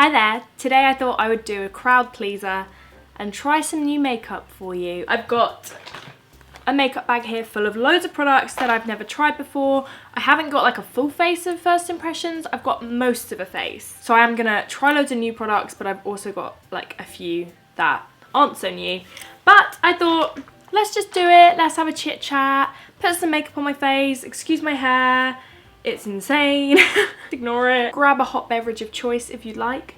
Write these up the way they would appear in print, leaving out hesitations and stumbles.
Hi there, today I thought I would do a crowd pleaser and try some new makeup for you. I've got a makeup bag here full of loads of products that I've never tried before. I haven't got like a full face of first impressions, I've got most of a face. So I am gonna try loads of new products, but I've also got like a few that aren't so new. But I thought, let's just do it, let's have a chit chat, put some makeup on my face, excuse my hair, it's insane, ignore it. Grab a hot beverage of choice if you'd like.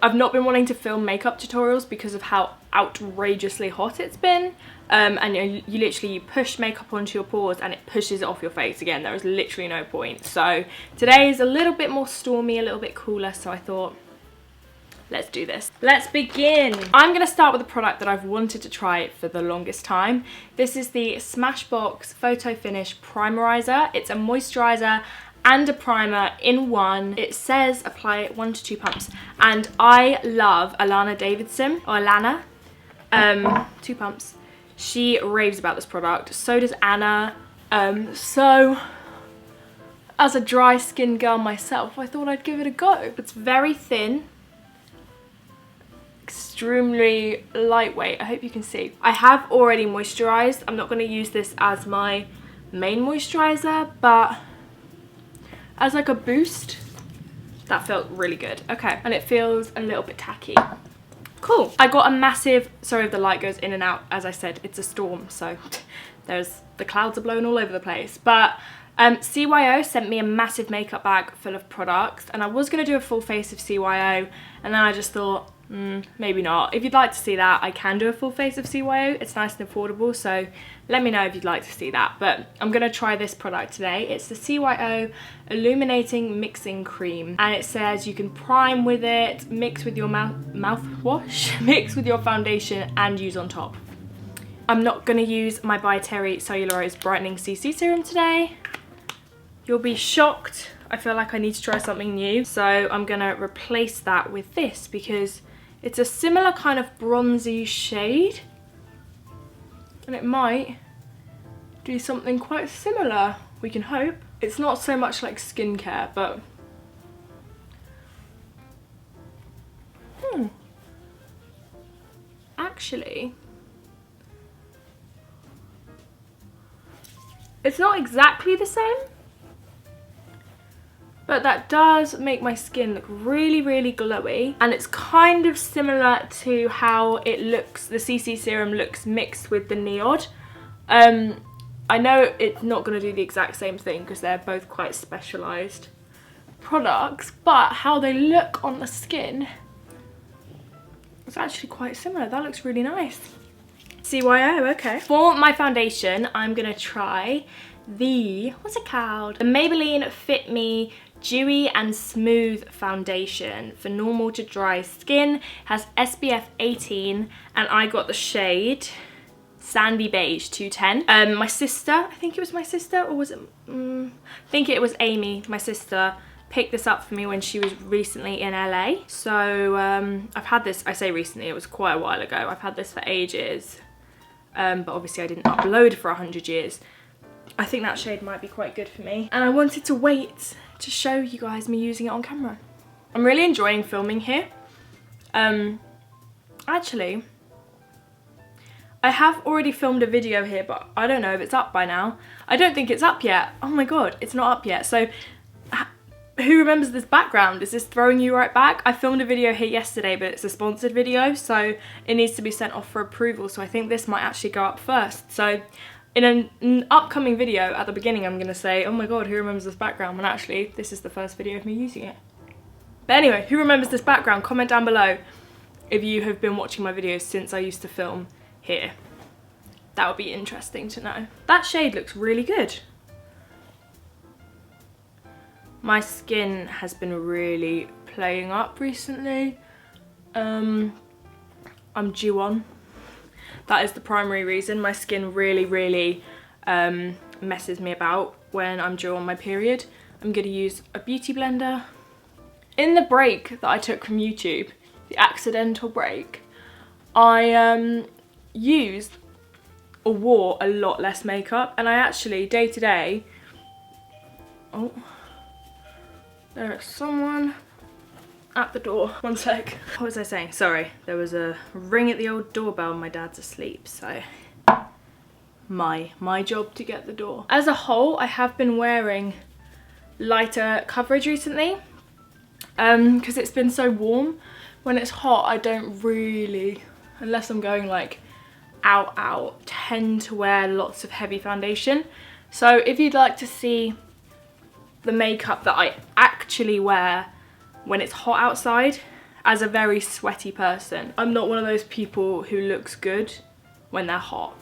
I've not been wanting to film makeup tutorials because of how outrageously hot it's been. And you literally push makeup onto your pores and it pushes it off your face again. There is literally no point. So today is a little bit more stormy, a little bit cooler, so I thought, let's do this. Let's begin. I'm gonna start with a product that I've wanted to try for the longest time. This is the Smashbox Photo Finish Primerizer. It's a moisturizer and a primer in one. It says apply 1 to 2 pumps. And I love Alana Davidson, or Alana, 2 pumps. She raves about this product, so does Anna. So as a dry skin girl myself, I thought I'd give it a go. It's very thin, extremely lightweight. I hope you can see. I have already moisturized. I'm not going to use this as my main moisturizer, but as like a boost, that felt really good. Okay, and it feels a little bit tacky. Cool. I got a massive, sorry if the light goes in and out, as I said, it's a storm, so the clouds are blowing all over the place. But CYO sent me a massive makeup bag full of products, and I was going to do a full face of CYO, and then I just thought, maybe not. If you'd like to see that, I can do a full face of CYO. It's nice and affordable, so let me know if you'd like to see that. But I'm going to try this product today. It's the CYO Illuminating Mixing Cream, and it says you can prime with it, mix with your mouthwash, mix with your foundation, and use on top. I'm not going to use my By Terry Cellulose Brightening CC Serum today. You'll be shocked. I feel like I need to try something new, so I'm going to replace that with this because it's a similar kind of bronzy shade, and it might do something quite similar, we can hope. It's not so much like skincare, but actually, it's not exactly the same, but that does make my skin look really, really glowy. And it's kind of similar to how it looks, the CC serum looks mixed with the Neod. I know it's not going to do the exact same thing because they're both quite specialised products, but how they look on the skin is actually quite similar. That looks really nice. CYO, okay. For my foundation, I'm going to try the, what's it called? The Maybelline Fit Me Dewy and Smooth Foundation for normal to dry skin. It has SPF 18 and I got the shade Sandy Beige 210. My sister, I think it was my sister, or was it, I think it was Amy, my sister, picked this up for me when she was recently in LA. So I've had this, I say recently, it was quite a while ago. I've had this for ages, but obviously I didn't upload for 100 years. I think that shade might be quite good for me. And I wanted to wait to show you guys me using it on camera. I'm really enjoying filming here. Actually, I have already filmed a video here, but I don't know if it's up by now. I don't think it's up yet. Oh my god, it's not up yet. So who remembers this background? Is this throwing you right back? I filmed a video here yesterday, but it's a sponsored video, so it needs to be sent off for approval. So I think this might actually go up first. So in an upcoming video at the beginning, I'm gonna say, oh my god, who remembers this background? When actually, this is the first video of me using it. But anyway, who remembers this background? Comment down below if you have been watching my videos since I used to film here. That would be interesting to know. That shade looks really good. My skin has been really playing up recently. I'm due on. That is the primary reason. My skin really, really messes me about when I'm due on my period. I'm going to use a beauty blender. In the break that I took from YouTube, the accidental break, I used or wore a lot less makeup, and I actually, day to day, oh, there is someone at the door. One sec. What was I saying? Sorry, there was a ring at the old doorbell and my dad's asleep, so my job to get the door. As a whole, I have been wearing lighter coverage recently because it's been so warm. When it's hot, I don't really, unless I'm going like out, tend to wear lots of heavy foundation. So if you'd like to see the makeup that I actually wear when it's hot outside, as a very sweaty person, I'm not one of those people who looks good when they're hot.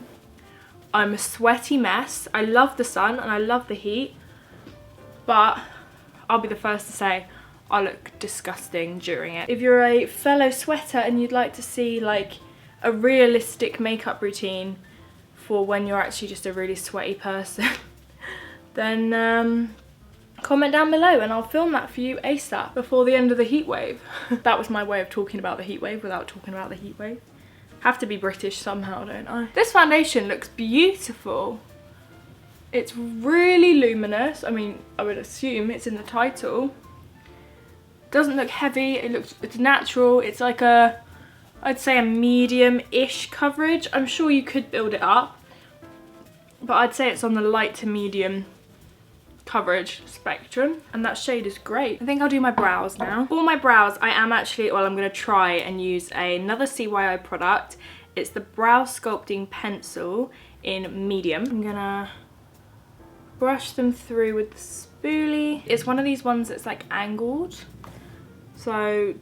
I'm a sweaty mess. I love the sun and I love the heat, but I'll be the first to say I look disgusting during it. If you're a fellow sweater and you'd like to see like a realistic makeup routine for when you're actually just a really sweaty person, then comment down below and I'll film that for you ASAP before the end of the heat wave. That was my way of talking about the heat wave without talking about the heat wave. Have to be British somehow, don't I? This foundation looks beautiful. It's really luminous. I mean, I would assume it's in the title. Doesn't look heavy. It's natural. It's like a, I'd say a medium-ish coverage. I'm sure you could build it up, but I'd say it's on the light to medium coverage spectrum, and that shade is great. I think I'll do my brows now. For my brows, I am actually, well, I'm going to try and use another CYO product. It's the Brow Sculpting Pencil in medium. I'm gonna brush them through with the spoolie. It's one of these ones that's like angled, so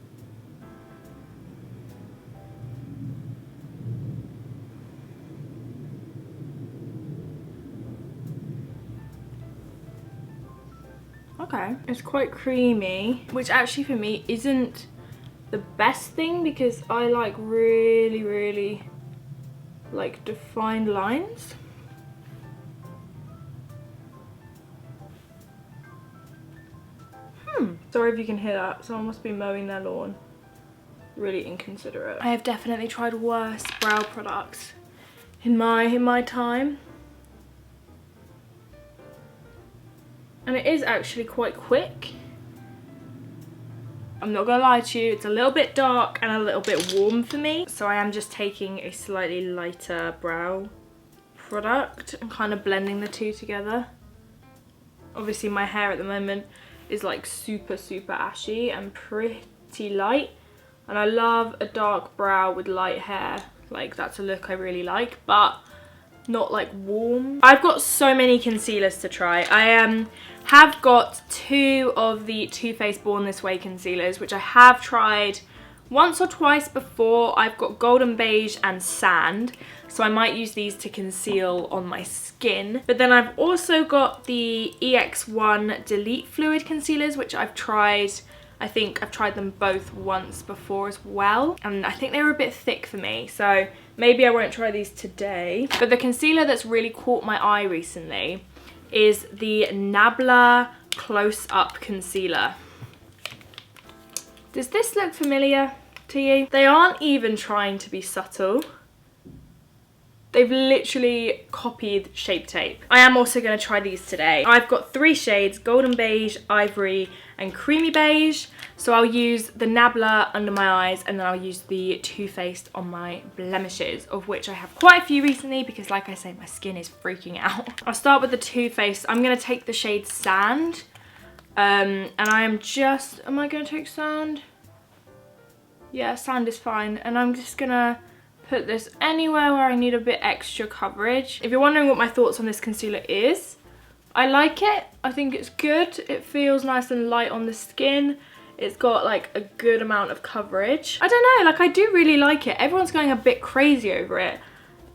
okay, it's quite creamy, which actually for me isn't the best thing because I like really like defined lines. Sorry if you can hear that, someone must be mowing their lawn. Really inconsiderate. I have definitely tried worse brow products in my time. And it is actually quite quick. I'm not gonna lie to you, it's a little bit dark and a little bit warm for me. So I am just taking a slightly lighter brow product and kind of blending the two together. Obviously my hair at the moment is like super ashy and pretty light. And I love a dark brow with light hair. Like that's a look I really like, but not like warm. I've got so many concealers to try. I have got two of the Too Faced Born This Way concealers, which I have tried once or twice before. I've got Golden Beige and Sand, so I might use these to conceal on my skin. But then I've also got the EX1 Delete Fluid concealers, which I've tried. I think I've tried them both once before as well, and I think they were a bit thick for me, so maybe I won't try these today. But the concealer that's really caught my eye recently is the Nabla Close Up Concealer. Does this look familiar to you? They aren't even trying to be subtle. They've literally copied Shape Tape. I am also going to try these today. I've got three shades, Golden Beige, Ivory and Creamy Beige. So I'll use the Nabla under my eyes and then I'll use the Too Faced on my blemishes, of which I have quite a few recently because like I say, my skin is freaking out. I'll start with the Too Faced. I'm going to take the shade Sand. And I am just, am I going to take Sand? Yeah, Sand is fine. And I'm just going to put this anywhere where I need a bit extra coverage. If you're wondering what my thoughts on this concealer is, I like it. I think it's good. It feels nice and light on the skin. It's got like a good amount of coverage. I don't know, like I do really like it. Everyone's going a bit crazy over it.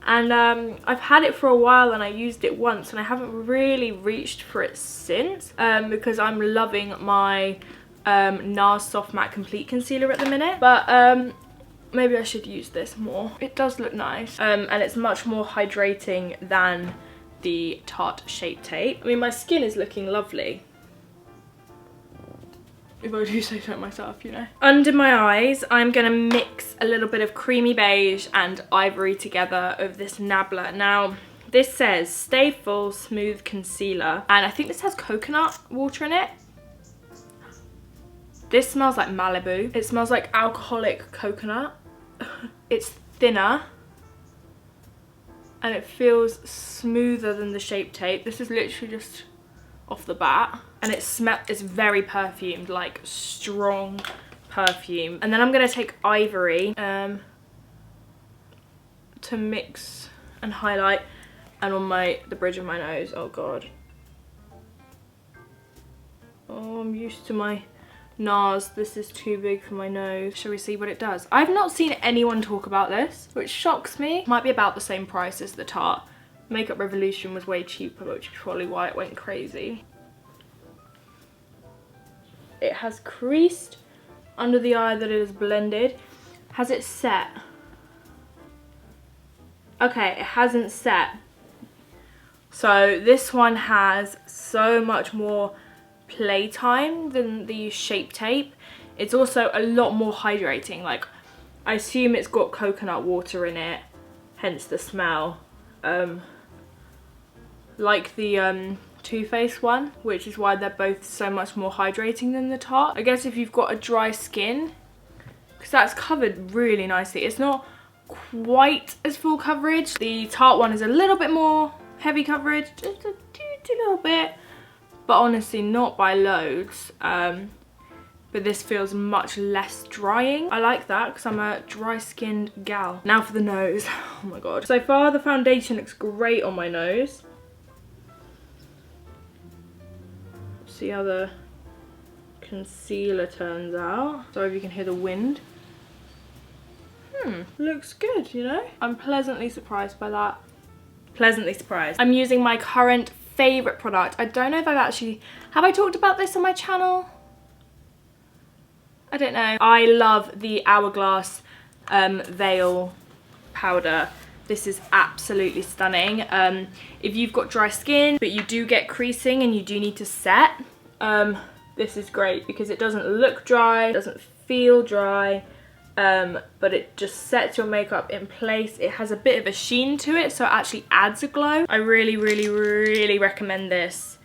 And I've had it for a while and I used it once and I haven't really reached for it since because I'm loving my NARS Soft Matte Complete Concealer at the minute. But maybe I should use this more. It does look nice and it's much more hydrating than the Tarte Shape Tape. I mean, my skin is looking lovely, if I do say so myself, you know. Under my eyes, I'm gonna mix a little bit of Creamy Beige and Ivory together of this Nabla. Now, this says Stay Full Smooth Concealer, and I think this has coconut water in it. This smells like Malibu. It smells like alcoholic coconut. It's thinner. And it feels smoother than the Shape Tape. This is literally just off the bat. And it's very perfumed, like strong perfume. And then I'm gonna take Ivory to mix and highlight, and on the bridge of my nose. Oh god. Oh, I'm used to my NARS. This is too big for my nose. Shall we see what it does? I've not seen anyone talk about this, which shocks me. Might be about the same price as the Tarte. Makeup Revolution was way cheaper, which is probably why it went crazy. It has creased under the eye that it is blended. Has it set? Okay, it hasn't set. So this one has so much more playtime than the Shape Tape. It's also a lot more hydrating. Like, I assume it's got coconut water in it, hence the smell. Like the Too Faced one, which is why they're both so much more hydrating than the Tarte. I guess if you've got a dry skin, because that's covered really nicely. It's not quite as full coverage. The Tarte one is a little bit more heavy coverage, just a little bit, but honestly not by loads. But this feels much less drying. I like that because I'm a dry skinned gal. Now for the nose. Oh my god. So far the foundation looks great on my nose. See how the concealer turns out. Sorry if you can hear the wind. Looks good, you know? I'm pleasantly surprised by that. Pleasantly surprised. I'm using my current favourite product. I don't know if have I talked about this on my channel? I don't know. I love the Hourglass Veil powder. This is absolutely stunning. If you've got dry skin, but you do get creasing and you do need to set, this is great because it doesn't look dry, doesn't feel dry, but it just sets your makeup in place. It has a bit of a sheen to it, so it actually adds a glow. I really, really, really recommend this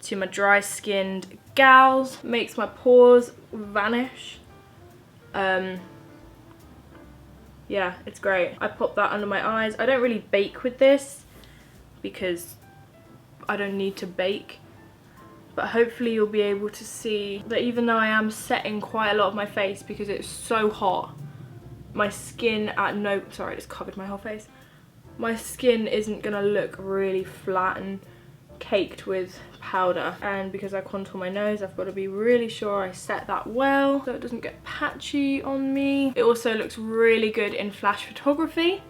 to my dry skinned gals. Makes my pores vanish. Yeah, it's great. I pop that under my eyes. I don't really bake with this because I don't need to bake, but hopefully you'll be able to see that even though I am setting quite a lot of my face because it's so hot, my skin sorry, I just covered my whole face. My skin isn't gonna look really flat and caked with powder, and because I contour my nose, I've got to be really sure I set that well so it doesn't get patchy on me. It also looks really good in flash photography,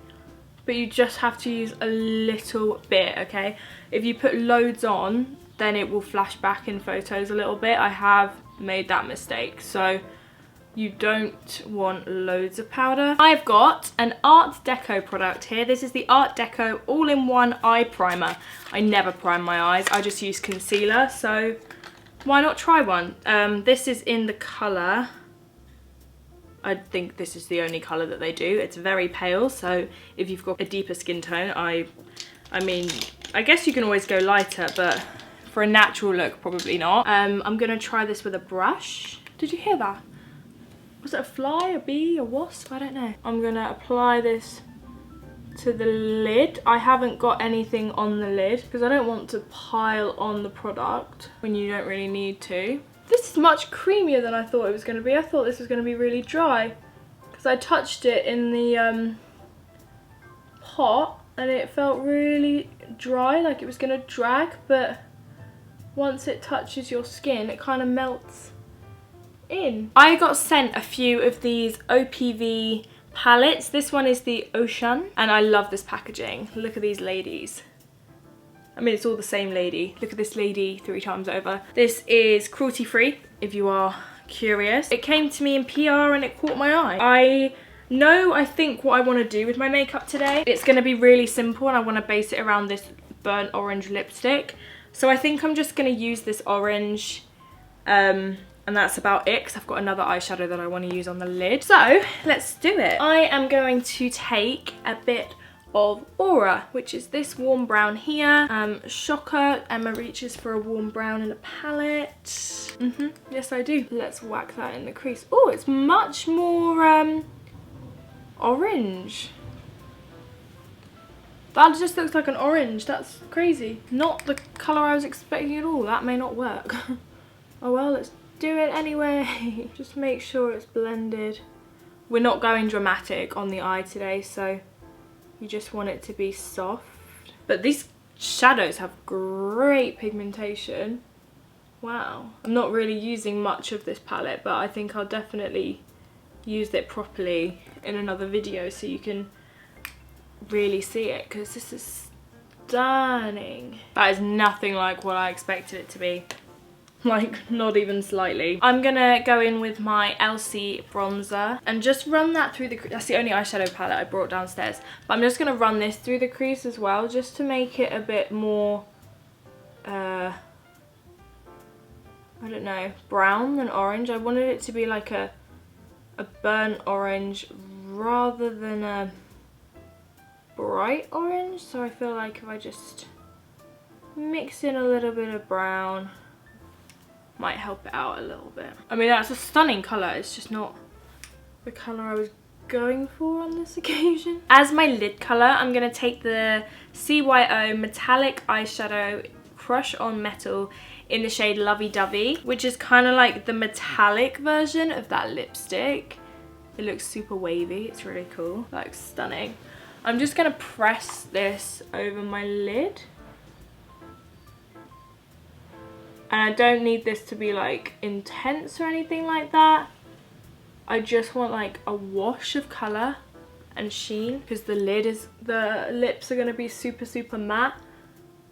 but you just have to use a little bit, okay? If you put loads on, then it will flash back in photos a little bit. I have made that mistake, so you don't want loads of powder. I've got an Art Deco product here. This is the Art Deco all-in-one eye primer. I never prime my eyes, I just use concealer, so why not try one? This is in the colour, I think this is the only colour that they do. It's very pale, so if you've got a deeper skin tone, I mean, I guess you can always go lighter, but for a natural look, probably not. I'm gonna try this with a brush. Did you hear that? Was it a fly, a bee, a wasp? I don't know. I'm gonna apply this to the lid. I haven't got anything on the lid because I don't want to pile on the product when you don't really need to. This is much creamier than I thought it was gonna be. I thought this was gonna be really dry because I touched it in the pot and it felt really dry, like it was gonna drag, but once it touches your skin, it kind of melts in. I got sent a few of these OPV palettes. This one is the Ocean, and I love this packaging. Look at these ladies. I mean, it's all the same lady. Look at this lady 3 times over. This is cruelty free, if you are curious. It came to me in PR and it caught my eye. I think what I want to do with my makeup today. It's going to be really simple and I want to base it around this burnt orange lipstick. So I think I'm just going to use this orange, and that's about it because I've got another eyeshadow that I want to use on the lid. So let's do it. I am going to take a bit of Aura, which is this warm brown here. Shocker, Emma reaches for a warm brown in a palette. Yes I do. Let's whack that in the crease. Oh, it's much more orange. That just looks like an orange. That's crazy. Not the colour I was expecting at all. That may not work. Oh well, let's do it anyway. Just make sure it's blended. We're not going dramatic on the eye today, so you just want it to be soft. But these shadows have great pigmentation. Wow. I'm not really using much of this palette, but I think I'll definitely use it properly in another video so you can really see it, because this is stunning. That is nothing like what I expected it to be. Like, not even slightly. I'm gonna go in with my LC bronzer and just run that through the crease. That's the only eyeshadow palette I brought downstairs. But I'm just gonna run this through the crease as well, just to make it a bit more, I don't know, brown than orange. I wanted it to be like a burnt orange rather than a bright orange. So I feel like if I just mix in a little bit of brown, might help it out a little bit. I mean, that's a stunning colour. It's just not the colour I was going for on this occasion. As my lid colour, I'm going to take the CYO Metallic Eyeshadow Crush on Metal in the shade Lovey Dovey, which is kind of like the metallic version of that lipstick. It looks super wavy. It's really cool. Like, stunning. I'm just going to press this over my lid. And I don't need this to be like intense or anything like that. I just want like a wash of colour and sheen, because the lips are going to be super matte.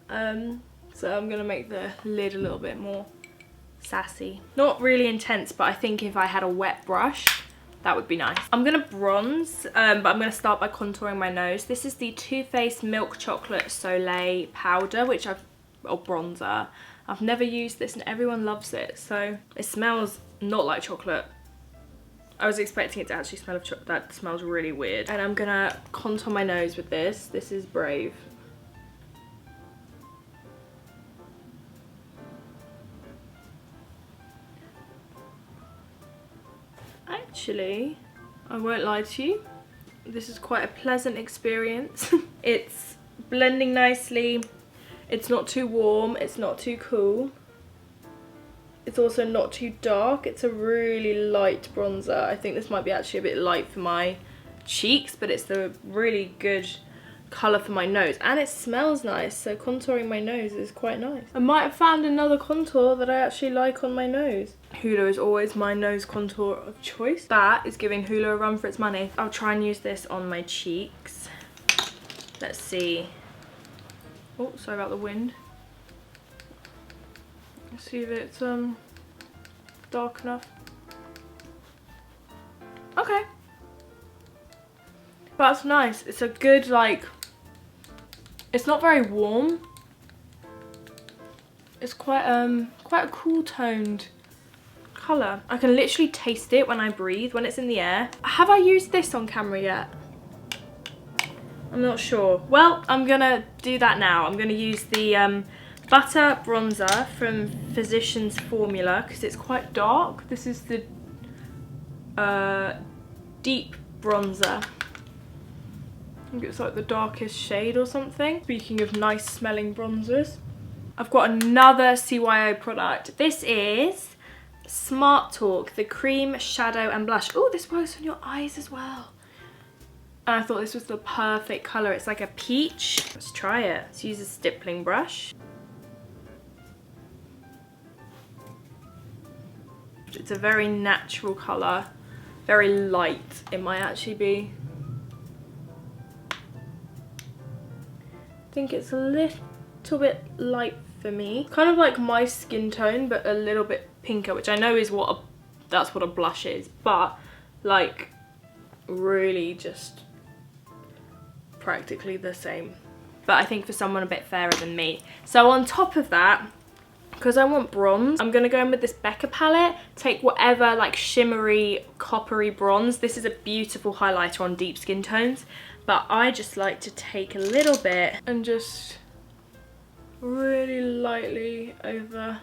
So I'm going to make the lid a little bit more sassy. Not really intense, but I think if I had a wet brush, that would be nice. I'm going to bronze, but I'm going to start by contouring my nose. This is the Too Faced Milk Chocolate Soleil powder, or bronzer. I've never used this and everyone loves it, so it smells not like chocolate. I was expecting it to actually smell of chocolate. That smells really weird. And I'm gonna contour my nose with this. This is Brave. Actually, I won't lie to you, this is quite a pleasant experience. It's blending nicely. It's not too warm, it's not too cool. It's also not too dark. It's a really light bronzer. I think this might be actually a bit light for my cheeks, but it's the really good colour for my nose. And it smells nice, so contouring my nose is quite nice. I might have found another contour that I actually like on my nose. Hoola is always my nose contour of choice. That is giving Hoola a run for its money. I'll try and use this on my cheeks. Let's see. Oh, sorry about the wind. Let's see if it's dark enough. Okay. That's nice. It's a good, like, it's not very warm. It's quite a cool toned colour. I can literally taste it when I breathe, when it's in the air. Have I used this on camera yet? I'm not sure. Well, I'm gonna do that now. I'm gonna use the Butter Bronzer from Physicians Formula, because it's quite dark. This is the Deep Bronzer. I think it's like the darkest shade or something. Speaking of nice smelling bronzers, I've got another CYO product. This is Smart Talk, the Cream Shadow and Blush. Oh, this works on your eyes as well. And I thought this was the perfect colour. It's like a peach. Let's try it. Let's use a stippling brush. It's a very natural colour. Very light, it might actually be. I think it's a little bit light for me. Kind of like my skin tone, but a little bit pinker, which I know is that's what a blush is. But, like, really just practically the same, but I think for someone a bit fairer than me. So on top of that, because I want bronze, I'm gonna go in with this Becca palette, take whatever like shimmery, coppery bronze. This is a beautiful highlighter on deep skin tones, but I just like to take a little bit and just really lightly over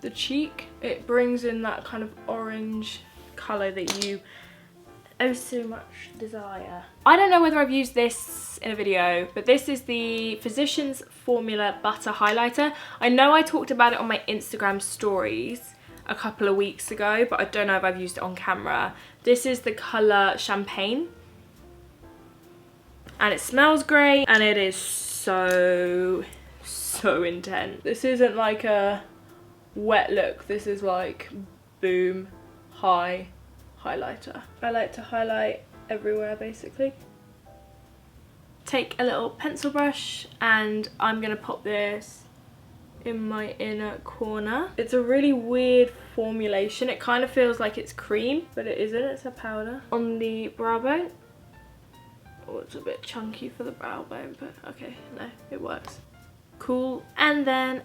the cheek. It brings in that kind of orange colour that you oh so much desire. I don't know whether I've used this in a video, but this is the Physicians Formula Butter Highlighter. I know I talked about it on my Instagram stories a couple of weeks ago, but I don't know if I've used it on camera. This is the colour Champagne, and it smells great, and it is so intense. This isn't like a wet look, this is like boom, high highlighter. I like to highlight everywhere basically. Take a little pencil brush and I'm gonna pop this in my inner corner. It's a really weird formulation. It kind of feels like it's cream, but it isn't, it's a powder. On the brow bone. Oh, it's a bit chunky for the brow bone, but okay, no, it works. Cool. And then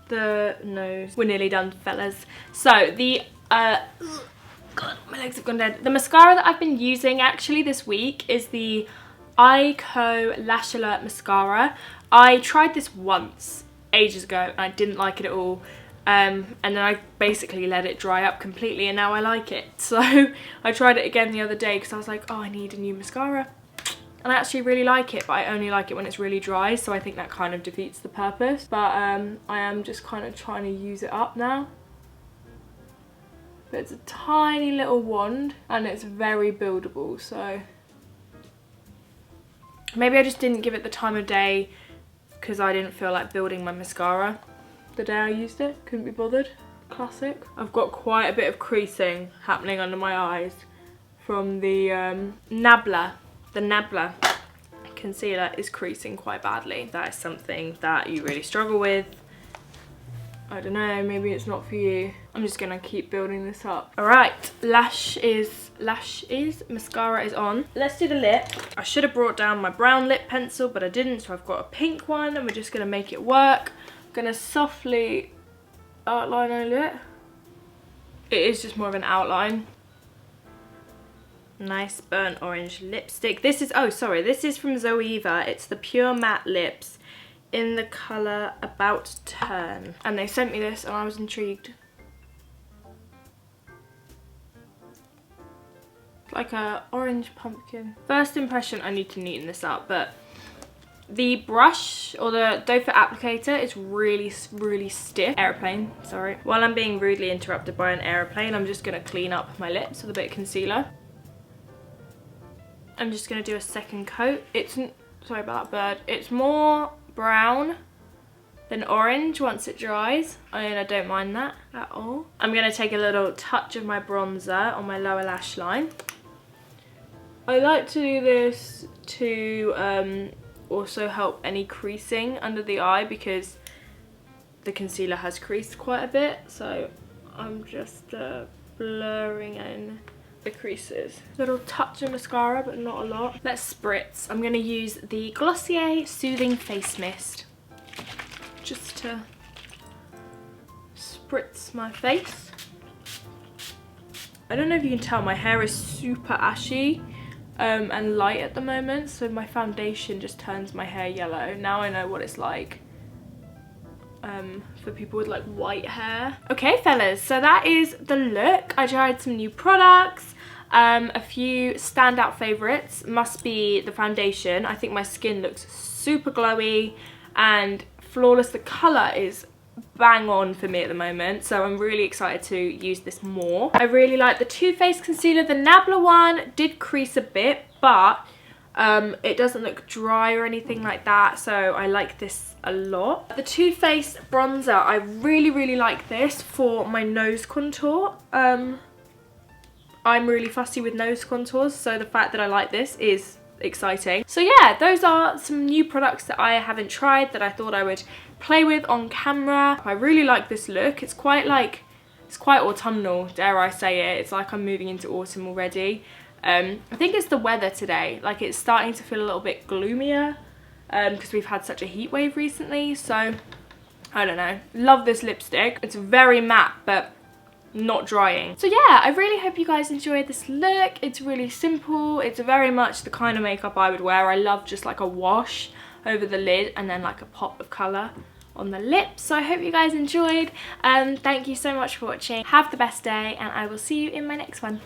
the nose. We're nearly done, fellas. So the God, my legs have gone dead. The mascara that I've been using actually this week is the Aiko Lash Alert Mascara. I tried this once ages ago and I didn't like it at all. And then I basically let it dry up completely and now I like it. So I tried it again the other day because I was like, oh, I need a new mascara. And I actually really like it, but I only like it when it's really dry, so I think that kind of defeats the purpose. But I am just kind of trying to use it up now. But it's a tiny little wand and it's very buildable, so maybe I just didn't give it the time of day because I didn't feel like building my mascara the day I used it. Couldn't be bothered. Classic. I've got quite a bit of creasing happening under my eyes from the Nabla. The Nabla concealer is creasing quite badly. That is something that you really struggle with. I don't know, maybe it's not for you. I'm just gonna keep building this up. All right, lash is, mascara is on. Let's do the lip. I should have brought down my brown lip pencil, but I didn't, so I've got a pink one and we're just gonna make it work. I'm gonna softly outline a lip. It is just more of an outline. Nice burnt orange lipstick. This is, oh sorry, this is from Zoeva. It's the Pure Matte Lips in the colour About Turn. And they sent me this and I was intrigued. It's like a orange pumpkin. First impression, I need to neaten this up, but the brush or the doe foot applicator is really stiff. Aeroplane, sorry. While I'm being rudely interrupted by an aeroplane, I'm just gonna clean up my lips with a bit of concealer. I'm just going to do a second coat. It's, sorry about that bird, it's more brown than orange once it dries. I don't mind that at all. I'm going to take a little touch of my bronzer on my lower lash line. I like to do this to also help any creasing under the eye because the concealer has creased quite a bit. So I'm just blurring in the creases. Little touch of mascara, but not a lot. Let's spritz. I'm going to use the Glossier Soothing Face Mist just to spritz my face. I don't know if you can tell, my hair is super ashy and light at the moment, so my foundation just turns my hair yellow. Now I know what it's like for people with like white hair. Okay fellas, so that is the look. I tried some new products. A few standout favourites must be the foundation. I think my skin looks super glowy and flawless. The colour is bang on for me at the moment, so I'm really excited to use this more. I really like the Too Faced concealer. The Nabla one did crease a bit, but it doesn't look dry or anything like that, so I like this a lot. The Too Faced bronzer, I really like this for my nose contour. I'm really fussy with nose contours, so the fact that I like this is exciting. So yeah, those are some new products that I haven't tried that I thought I would play with on camera. I really like this look. It's quite autumnal, dare I say it. It's like I'm moving into autumn already. I think it's the weather today. Like, it's starting to feel a little bit gloomier because we've had such a heat wave recently. So I don't know. Love this lipstick. It's very matte, but not drying. So yeah, I really hope you guys enjoyed this look. It's really simple. It's very much the kind of makeup I would wear. I love just like a wash over the lid and then like a pop of colour on the lips. So I hope you guys enjoyed. Thank you so much for watching. Have the best day, and I will see you in my next one.